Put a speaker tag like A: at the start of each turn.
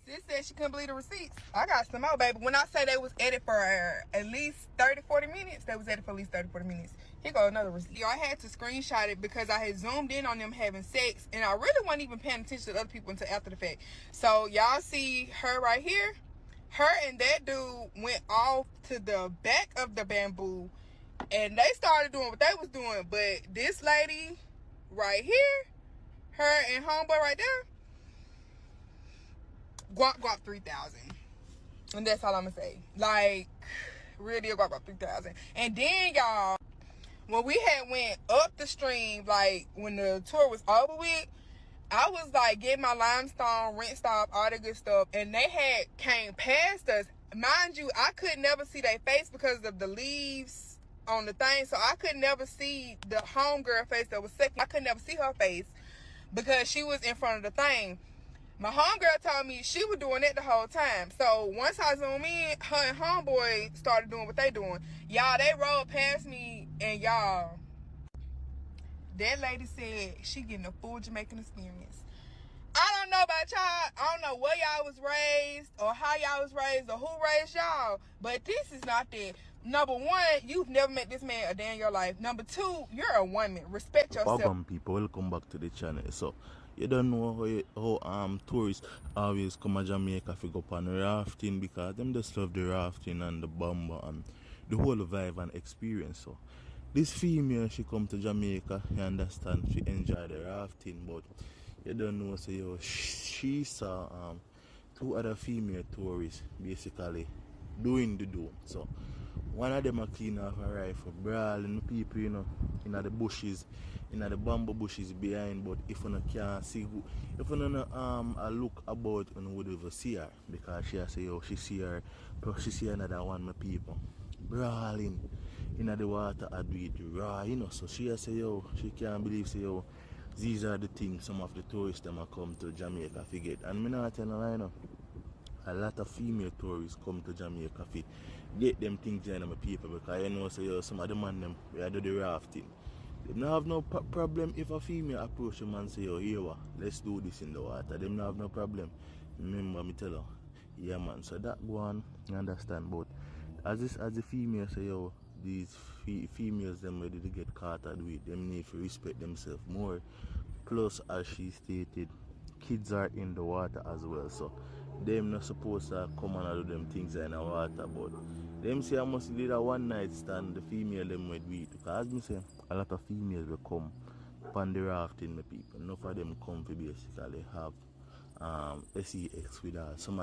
A: Sis said she couldn't believe the receipts. I got some more, baby. When I say they was edited for at least 30-40 minutes, they was edited for at least 30-40 minutes. Here go another receipt. Yo, I had to screenshot it because I had zoomed in on them having sex, and I really wasn't even paying attention to other people until after the fact. So y'all see her right here? Her and that dude went off to the back of the bamboo, and they started doing what they was doing. But this lady right here, her and homeboy right there, guap 3,000. And that's all I'm gonna say. Like, real deal guap 3,000. And then y'all, when we had went up the stream, like when the tour was over with, I was like getting my limestone rinsed off, all that good stuff, and they had came past us. Mind you, I could never see their face because of the leaves on the thing, so I could never see the homegirl face that was second. I could never see her face because she was in front of the thing. My homegirl told me she was doing it the whole time. So once I zoom in, her and homeboy started doing what they doing. Y'all, they rolled past me, and y'all, that lady said she getting a full Jamaican experience. I don't know about y'all. I don't know where y'all was raised or how y'all was raised or who raised y'all, but this is not that. Number one, you've never met this man a day in your life. Number two, you're a woman. Respect yourself.
B: Welcome, people. Welcome back to the channel. So, you don't know how tourists always come to Jamaica to go on rafting, because them just love the rafting and the bumper and the whole vibe and experience. So, this female, she come to Jamaica, you understand, she enjoy the rafting, but you don't know, so yo, she saw two other female tourists basically doing the do. So one of them a clean off a rifle, brawling people, you know, in the bushes, in the bamboo bushes behind. But if you can't see who, if you don't a look about, you would ever see her, because she say, yo, she see her, but she see another one my people brawling in the water and do it raw, you know. So she say, yo, she can't believe, say, yo, these are the things some of the tourists them a come to Jamaica to get. And me not tell you, you know, a lot of female tourists come to Jamaica to get them things in my people, because you know, say, yo, some of the man them we do the rafting. They don't have no problem if a female approach them and say, yo, here what, let's do this in the water. They don't have no problem. Remember me tell her, yeah man. So that go on, you understand. But as the female say, yo, these females them ready to get caught at with, them need to respect themselves more. Plus, as she stated, kids are in the water as well, so them not supposed to come and do them things in the water. But them say I must do a one night stand, the female them with we, because as me say, a lot of females will come upon the rafting, my people. Enough of them come to basically have sex with us. Some